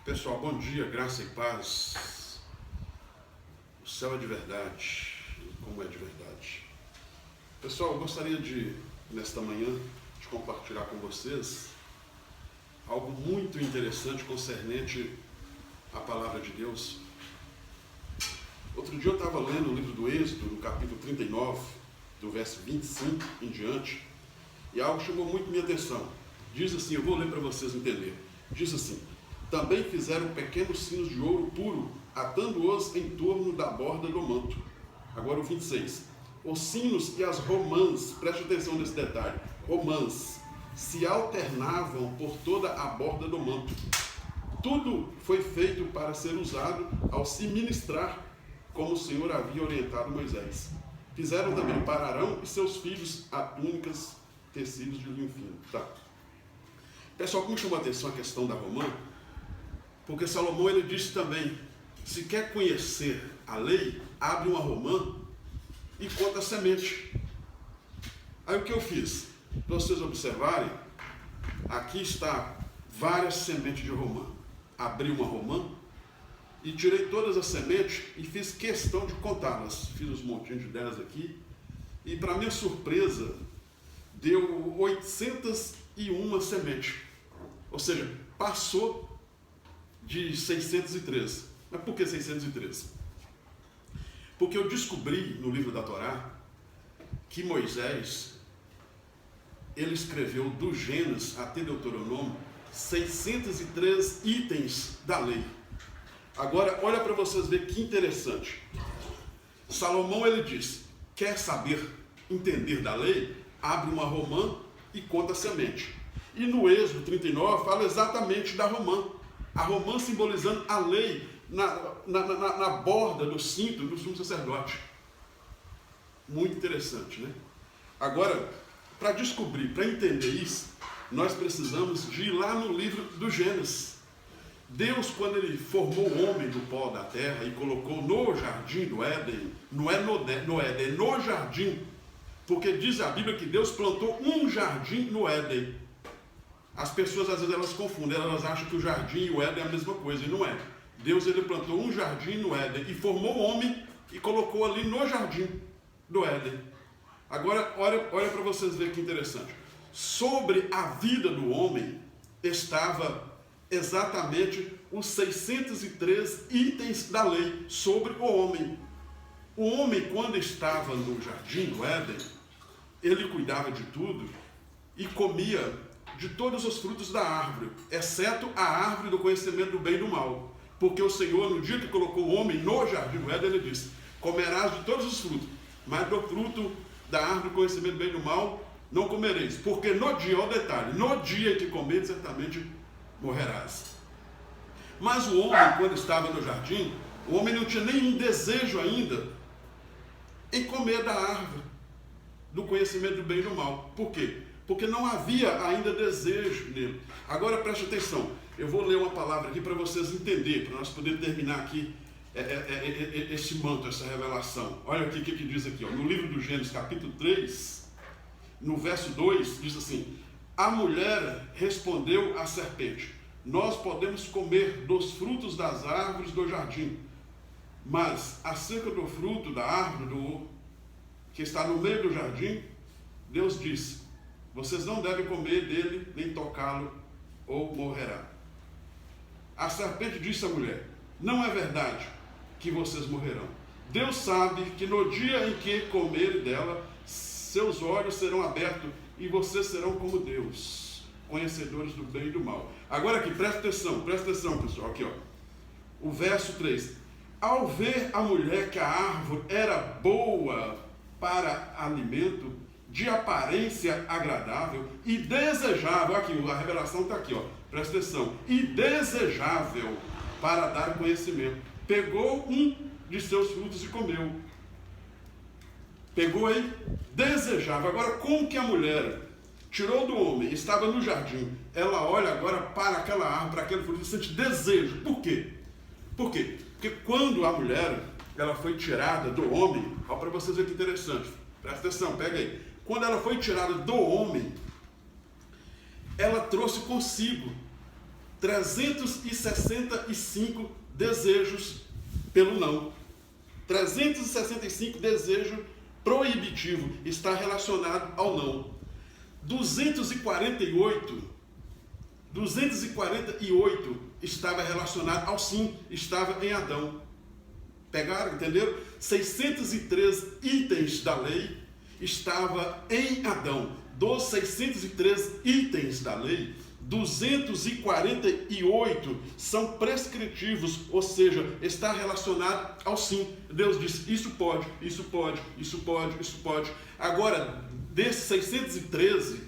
Pessoal, bom dia, graça e paz. O céu é de verdade, como é de verdade. Pessoal, eu gostaria de, nesta manhã, de compartilhar com vocês algo muito interessante concernente à palavra de Deus. Outro dia eu estava lendo o livro do Êxodo, no capítulo 39, do verso 25 em diante, e algo chamou muito minha atenção. Diz assim, eu vou ler para vocês entenderem. Diz assim: também fizeram pequenos sinos de ouro puro, atando-os em torno da borda do manto. Agora o 26. Os sinos e as romãs, preste atenção nesse detalhe, romãs, se alternavam por toda a borda do manto. Tudo foi feito para ser usado ao se ministrar, como o Senhor havia orientado Moisés. Fizeram também para Arão e seus filhos a túnicas tecidos de linho fino. Tá. Pessoal, como chamou a atenção a questão da romã? Porque Salomão ele disse também, se quer conhecer a lei, abre uma romã e conta a semente. Aí o que eu fiz? Para vocês observarem, aqui está várias sementes de romã. Abri uma romã e tirei todas as sementes e fiz questão de contá-las. Fiz uns montinhos de 10 aqui e, para minha surpresa, deu 801 sementes. Ou seja, passou de 613. Mas por que 613? Porque eu descobri no livro da Torá que Moisés, ele escreveu do Gênesis até Deuteronômio 603 itens da lei. Agora, olha para vocês verem que interessante. Salomão, ele diz, quer saber, entender da lei? Abre uma romã e conta a semente. E no Êxodo 39 fala exatamente da romã. A romã simbolizando a lei na borda do cinto do sumo sacerdote. Muito interessante, né? Agora, para descobrir, para entender isso, nós precisamos de ir lá no livro do Gênesis. Deus, quando ele formou o homem do pó da terra e colocou no jardim do Éden, não é no Éden, é no jardim, porque diz a Bíblia que Deus plantou um jardim no Éden. As pessoas às vezes elas confundem, elas acham que o jardim e o Éden é a mesma coisa, e não é. Deus ele plantou um jardim no Éden e formou o homem e colocou ali no jardim do Éden. Agora, olha para vocês verem que interessante. Sobre a vida do homem estava exatamente os 603 itens da lei sobre o homem. O homem, quando estava no jardim do Éden, ele cuidava de tudo e comia de todos os frutos da árvore, exceto a árvore do conhecimento do bem e do mal. Porque o Senhor, no dia que colocou o homem no jardim do Éden, ele disse, comerás de todos os frutos, mas do fruto da árvore do conhecimento do bem e do mal não comereis. Porque no dia, olha o detalhe, no dia que comeres, certamente morrerás. Mas o homem, quando estava no jardim, o homem não tinha nenhum desejo ainda em comer da árvore do conhecimento do bem e do mal. Por quê? Porque não havia ainda desejo nele. Agora preste atenção, eu vou ler uma palavra aqui para vocês entenderem, para nós podermos terminar aqui esse manto, essa revelação. Olha aqui o que diz aqui, ó, no livro do Gênesis, capítulo 3, no verso 2, diz assim, a mulher respondeu à serpente, nós podemos comer dos frutos das árvores do jardim, mas acerca do fruto da árvore que está no meio do jardim, Deus disse, vocês não devem comer dele, nem tocá-lo, ou morrerá. A serpente disse à mulher, não é verdade que vocês morrerão. Deus sabe que no dia em que comerem dela, seus olhos serão abertos e vocês serão como Deus, conhecedores do bem e do mal. Agora aqui, presta atenção pessoal, aqui ó. O verso 3. Ao ver a mulher que a árvore era boa para alimento, de aparência agradável e desejável, aqui, a revelação está aqui, ó, presta atenção, e desejável para dar conhecimento. Pegou um de seus frutos e comeu. Pegou aí, desejável. Agora, como que a mulher tirou do homem, estava no jardim, ela olha agora para aquela árvore, para aquele fruto e sente desejo. Por quê? Por quê? Porque quando a mulher, ela foi tirada do homem, olha para vocês verem que interessante, presta atenção, pega aí. Quando ela foi tirada do homem, ela trouxe consigo 365 desejos pelo não. 365 desejos proibitivo está relacionado ao não. 248 estava relacionado ao sim, estava em Adão. Pegaram, entenderam? 603 itens da lei estava em Adão. Dos 603 itens da lei, 248 são prescritivos, ou seja, está relacionado ao sim. Deus disse, isso pode, isso pode, isso pode, isso pode. Agora, desses 613,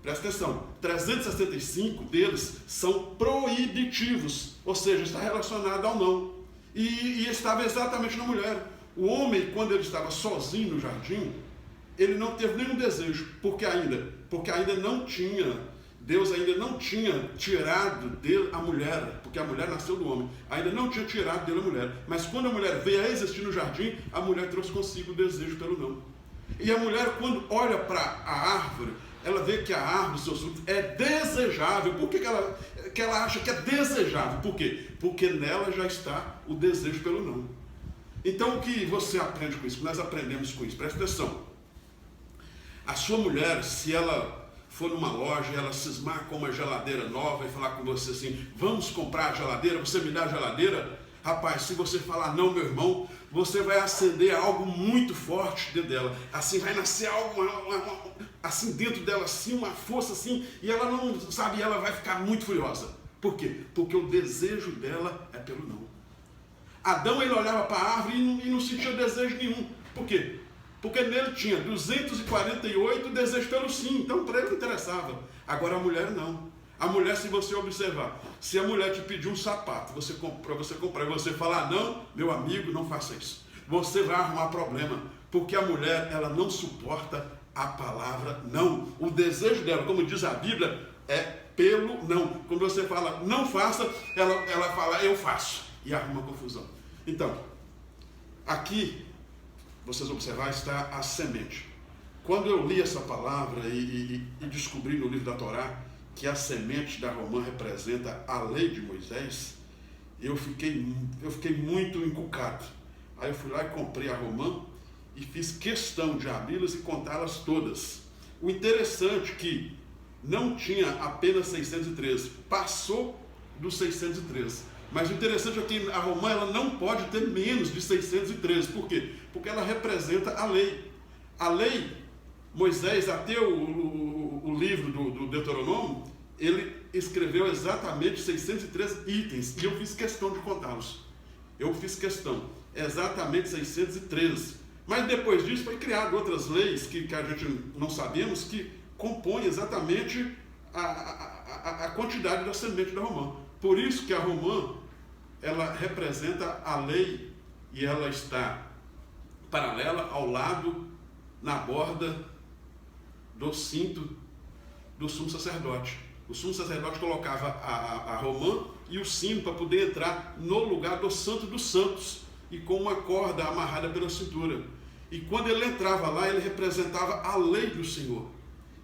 presta atenção, 365 deles são proibitivos, ou seja, está relacionado ao não. E estava exatamente na mulher. O homem, quando ele estava sozinho no jardim, ele não teve nenhum desejo, porque ainda não tinha, Deus ainda não tinha tirado dele a mulher, porque a mulher nasceu do homem, ainda não tinha tirado dele a mulher. Mas quando a mulher veio a existir no jardim, a mulher trouxe consigo o desejo pelo não. E a mulher, quando olha para a árvore, ela vê que a árvore, seus frutos, é desejável. Por que ela acha que é desejável? Por quê? Porque nela já está o desejo pelo não. Então o que você aprende com isso? Nós aprendemos com isso. Presta atenção. A sua mulher, se ela for numa loja e ela cismar com uma geladeira nova e falar com você assim, vamos comprar a geladeira, você me dá a geladeira? Rapaz, se você falar não, meu irmão, você vai acender algo muito forte dentro dela. Assim, vai nascer algo, assim dentro dela, assim, uma força assim, e ela não sabe, ela vai ficar muito furiosa. Por quê? Porque o desejo dela é pelo não. Adão, ele olhava para a árvore e não sentia desejo nenhum. Por quê? Porque nele tinha 248 desejos pelo sim, então para ele não interessava. Agora a mulher não. A mulher, se você observar, se a mulher te pedir um sapato, para você comprar, e você falar, não, meu amigo, não faça isso. Você vai arrumar problema, porque a mulher, ela não suporta a palavra não. O desejo dela, como diz a Bíblia, é pelo não. Quando você fala, não faça, ela fala, eu faço, e arruma confusão. Então, aqui, vocês observar, está a semente. Quando eu li essa palavra e descobri no livro da Torá que a semente da romã representa a lei de Moisés, eu fiquei muito encucado. Aí eu fui lá e comprei a romã e fiz questão de abri-las e contá-las todas. O interessante é que não tinha apenas 613, passou dos 613. Mas o interessante é que a romã ela não pode ter menos de 613. Por quê? Porque ela representa a lei. A lei, Moisés, até o livro do Deuteronômio, ele escreveu exatamente 603 itens. E eu fiz questão de contá-los. Eu fiz questão. Exatamente 613. Mas depois disso foi criado outras leis que a gente não sabemos, que compõem exatamente a quantidade da semente da romã. Por isso que a romã, ela representa a lei e ela está paralela ao lado, na borda do cinto do sumo sacerdote. O sumo sacerdote colocava a romã e o cinto para poder entrar no lugar do Santo dos Santos e com uma corda amarrada pela cintura. E quando ele entrava lá, ele representava a lei do Senhor.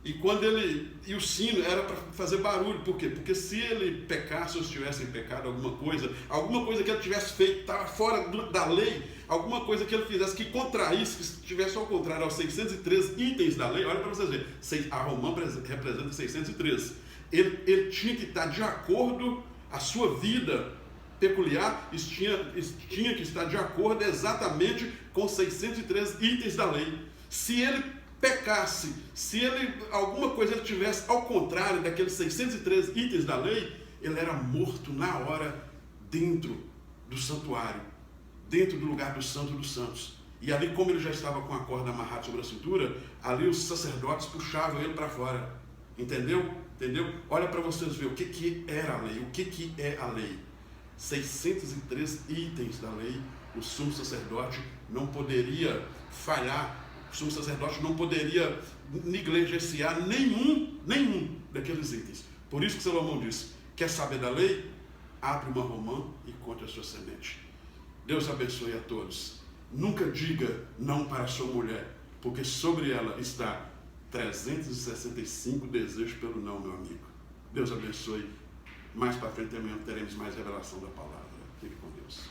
E o sino era para fazer barulho. Por quê? Porque se ele pecasse ou estivesse em pecado, alguma coisa que ele tivesse feito, estava fora da lei, alguma coisa que ele fizesse que contraísse, que estivesse ao contrário aos 603 itens da lei, olha para vocês verem, a romã representa 603. Ele tinha que estar de acordo, a sua vida peculiar tinha que estar de acordo exatamente com 603 itens da lei. Se ele pecasse, se alguma coisa ele tivesse ao contrário daqueles 603 itens da lei, ele era morto na hora dentro do santuário, dentro do lugar do Santo dos Santos. E ali, como ele já estava com a corda amarrada sobre a cintura, ali os sacerdotes puxavam ele para fora. Entendeu? Olha para vocês verem o que era a lei, o que é a lei. 603 itens da lei, o sumo sacerdote não poderia falhar, o sumo sacerdote não poderia negligenciar nenhum daqueles itens. Por isso que Salomão disse, quer saber da lei? Abre uma romã e conte a sua semente. Deus abençoe a todos. Nunca diga não para a sua mulher, porque sobre ela está 365 desejos pelo não, meu amigo. Deus abençoe Mais para frente teremos mais revelação da palavra. Fique com Deus.